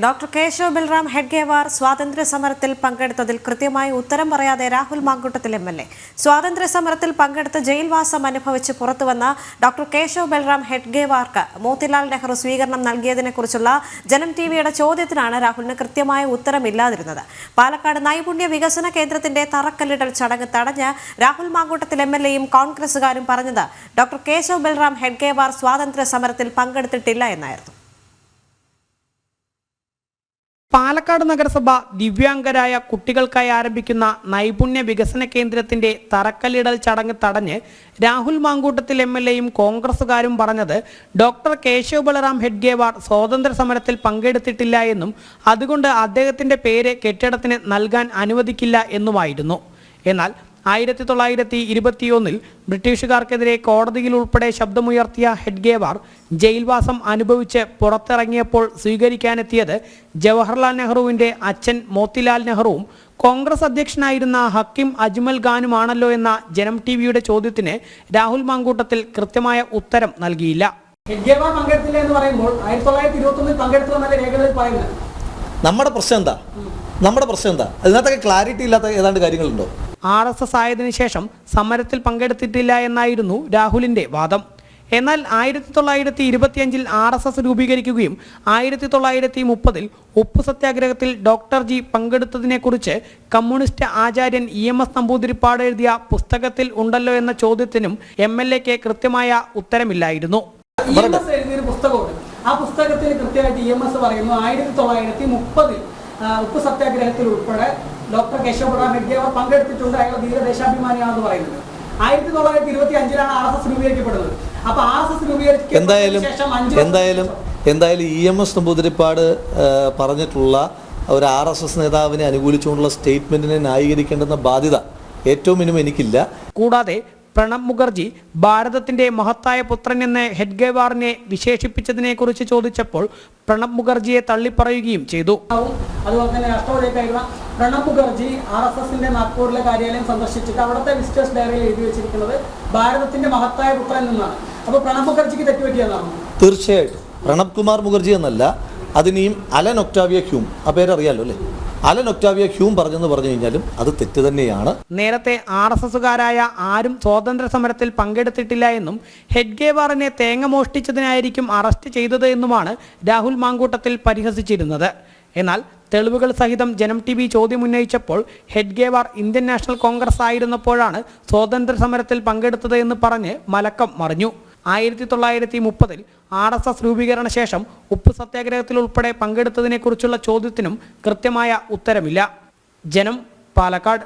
Doctor Keshav Balram Hedgewar സ്വാതന്ത്ര്യ സമരത്തിൽ പങ്കെടുത്തതിൽ കൃത്യമായി ഉത്തരം പറയാതെ രാഹുൽ മാങ്കൂട്ടത്തിൽ എം.എൽ.എ. സ്വാതന്ത്ര്യ സമരത്തിൽ പങ്കെടുത്ത് ജയിൽവാസം അനുഭവിച്ച് പുറത്തുവന്ന ഡോക്ടർ കേശവ് ബൽറാം ഹെഡ്ഗേവാർക്ക് മോത്തിലാൽ നെഹ്റു സ്വീകരണം നൽകിയതിനെക്കുറിച്ചുള്ള ജനം ടിവിയുടെ ചോദ്യത്തിനാണ് രാഹുലിന് കൃത്യമായ ഉത്തരമില്ലാതിരുന്നത്. പാലക്കാട് നൈപുണ്യ വികസന കേന്ദ്രത്തിന്റെ തറക്കല്ലിടൽ ചടങ്ങ് തടഞ്ഞ് രാഹുൽ മാങ്കൂട്ടത്തിൽ എം.എൽ.എയും കോൺഗ്രസുകാരും പറഞ്ഞത് ഡോക്ടർ കേശവ് ബൽറാം ഹെഡ്ഗേവാർ സ്വാതന്ത്ര്യ സമരത്തിൽ പങ്കെടുത്തിട്ടില്ല എന്നായിരുന്നു. പാലക്കാട് നഗരസഭ ദിവ്യാംഗരായ കുട്ടികൾക്കായി ആരംഭിക്കുന്ന നൈപുണ്യ വികസന കേന്ദ്രത്തിന്റെ തറക്കല്ലിടൽ ചടങ്ങ് തടഞ്ഞ് രാഹുൽ മാങ്കൂട്ടത്തിൽ എം.എൽ.എയും കോൺഗ്രസുകാരും പറഞ്ഞത് ഡോക്ടർ കേശവ് ബൽറാം ഹെഡ്ഗേവാർ സ്വാതന്ത്ര്യ സമരത്തിൽ പങ്കെടുത്തിട്ടില്ല എന്നും അതുകൊണ്ട് അദ്ദേഹത്തിന്റെ പേര് കെട്ടിടത്തിന് നൽകാൻ അനുവദിക്കില്ല എന്നുമായിരുന്നു. എന്നാൽ 1921 ബ്രിട്ടീഷുകാർക്കെതിരെ കോടതിയിൽ ഉൾപ്പെടെ ശബ്ദമുയർത്തിയ ഹെഡ്ഗേവാർ ജയിൽവാസം അനുഭവിച്ച് പുറത്തിറങ്ങിയപ്പോൾ സ്വീകരിക്കാനെത്തിയത് ജവഹർലാൽ നെഹ്റുവിൻ്റെ അച്ഛൻ മോത്തിലാൽ നെഹ്റുവും കോൺഗ്രസ് അധ്യക്ഷനായിരുന്ന ഹക്കീം അജ്മൽ ഖാനുമാണല്ലോ എന്ന ജനം ടിവിയുടെ ചോദ്യത്തിന് രാഹുൽ മാങ്കൂട്ടത്തിൽ കൃത്യമായ ഉത്തരം നൽകിയില്ല. ഹെഡ്ഗേവാർ പങ്കെടുത്തില്ല എന്ന് പറയുമ്പോൾ 1921 പങ്കെടുത്തുവെന്നല്ലേ രേഖകളിൽ പറയുന്നത്. നമ്മുടെ പ്രശ്നം എന്താ അതിനകത്തൊക്കെ ക്ലാരിറ്റി ഇല്ലാത്ത ഏതാണ്ട് കാര്യങ്ങളുണ്ടോ? RSS ആയതിനു ശേഷം സമരത്തിൽ പങ്കെടുത്തിട്ടില്ല എന്നായിരുന്നു രാഹുലിന്റെ വാദം. എന്നാൽ 1925 RSS രൂപീകരിക്കുകയും 1930 ഉപ്പു സത്യാഗ്രഹത്തിൽ ഡോക്ടർ ജി പങ്കെടുത്തതിനെക്കുറിച്ച് കമ്മ്യൂണിസ്റ്റ് ആചാര്യൻ EMS നമ്പൂതിരിപ്പാട് എഴുതിയ പുസ്തകത്തിൽ ഉണ്ടല്ലോ എന്ന ചോദ്യത്തിനും MLAക്ക് കൃത്യമായ ഉത്തരമില്ലായിരുന്നു. EMS എഴുതിയൊരു പുസ്തകമുണ്ട്. ആ പുസ്തകത്തിൽ കൃത്യമായിട്ട് EMS പറയുന്നു 1930 ഉപ്പു സത്യാഗ്രഹത്തിൽ ഉൾപ്പെടെ ഡോക്ടർ കേശവ് ബൽറാം ഹെഡ്ഗേവാർ പങ്കെടുത്തിട്ടുണ്ട്. അയാൾ ധീരദേശാഭിമാനിയാണെന്ന് പറയുന്നത് 1925 RSS രൂപീകരിക്കപ്പെടുന്നത്. അപ്പൊ RSS രൂപീകരിക്കുന്നതിന് ശേഷം എന്തായാലും EMS നമ്പൂതിരിപ്പാട് പറഞ്ഞിട്ടുള്ള ഒരു RSS നേതാവിനെ അനുകൂലിച്ചുകൊണ്ടുള്ള സ്റ്റേറ്റ്മെന്റിനെ ന്യായീകരിക്കേണ്ടുന്ന ബാധ്യത ഏറ്റവും മിനിമം എനിക്കില്ല. കൂടാതെ പ്രണബ് മുഖർജി ഭാരതത്തിന്റെ മഹത്തായ പുത്രൻ എന്ന് ഹെഡ്ഗേവാറിനെ വിശേഷിപ്പിച്ചതിനെക്കുറിച്ച് ചോദിച്ചപ്പോൾ പ്രണബ് മുഖർജിയെ തള്ളിപ്പറയുകയും ചെയ്തു. അതുപോലെ തന്നെ രാഷ്ട്രപതിയായിരുന്ന പ്രണബ് മുഖർജി RSSന്റെ നാഗ്പൂരിലെ കാര്യാലയം സന്ദർശിച്ചിട്ട് അവിടുത്തെ വിസിറ്റേഴ്സ് ഡയറിയിൽ എഴുതി വെച്ചിരിക്കുന്നത് ഭാരതത്തിന്റെ മഹത്തായ പുത്രൻ എന്നാണ്. അപ്പോൾ പ്രണബ് മുഖർജിക്ക് തെറ്റുപറ്റിയെന്നാണ്. തീർച്ചയായിട്ടും പ്രണബ് കുമാർ മുഖർജി എന്നല്ല, അതിനെയും അലൻ ഒക്ടാവിയ ഹ്യൂം, ആ പേരറിയാലോ അല്ലേ, അലൻ ഒക്ടാവിയ ഹ്യൂം പറഞ്ഞു കഴിഞ്ഞാലും അത് തെറ്റ് തന്നെയാണ്. നേരത്തെ RSSകാരായ ആരും സ്വാതന്ത്ര്യ സമരത്തിൽ പങ്കെടുത്തിട്ടില്ല എന്നും ഹെഡ്ഗേവാറിനെ തേങ്ങ മോഷ്ടിച്ചതിനായിരിക്കും അറസ്റ്റ് ചെയ്തത് എന്നുമാണ് രാഹുൽ മാങ്കൂട്ടത്തിൽ പരിഹസിച്ചിരുന്നത്. എന്നാൽ തെളിവുകൾ സഹിതം ജനം TV ചോദ്യമുന്നയിച്ചപ്പോൾ ഹെഡ്ഗേവാർ ഇന്ത്യൻ നാഷണൽ കോൺഗ്രസ് ആയിരുന്നപ്പോഴാണ് സ്വാതന്ത്ര്യ സമരത്തിൽ പങ്കെടുത്തത് എന്ന് പറഞ്ഞ് മലക്കം മറിഞ്ഞു. 1930 RSS രൂപീകരണ ശേഷം ഉപ്പു സത്യാഗ്രഹത്തിൽ ഉൾപ്പെടെ പങ്കെടുത്തതിനെക്കുറിച്ചുള്ള ചോദ്യത്തിനും കൃത്യമായ ഉത്തരമില്ല. ജനം, പാലക്കാട്.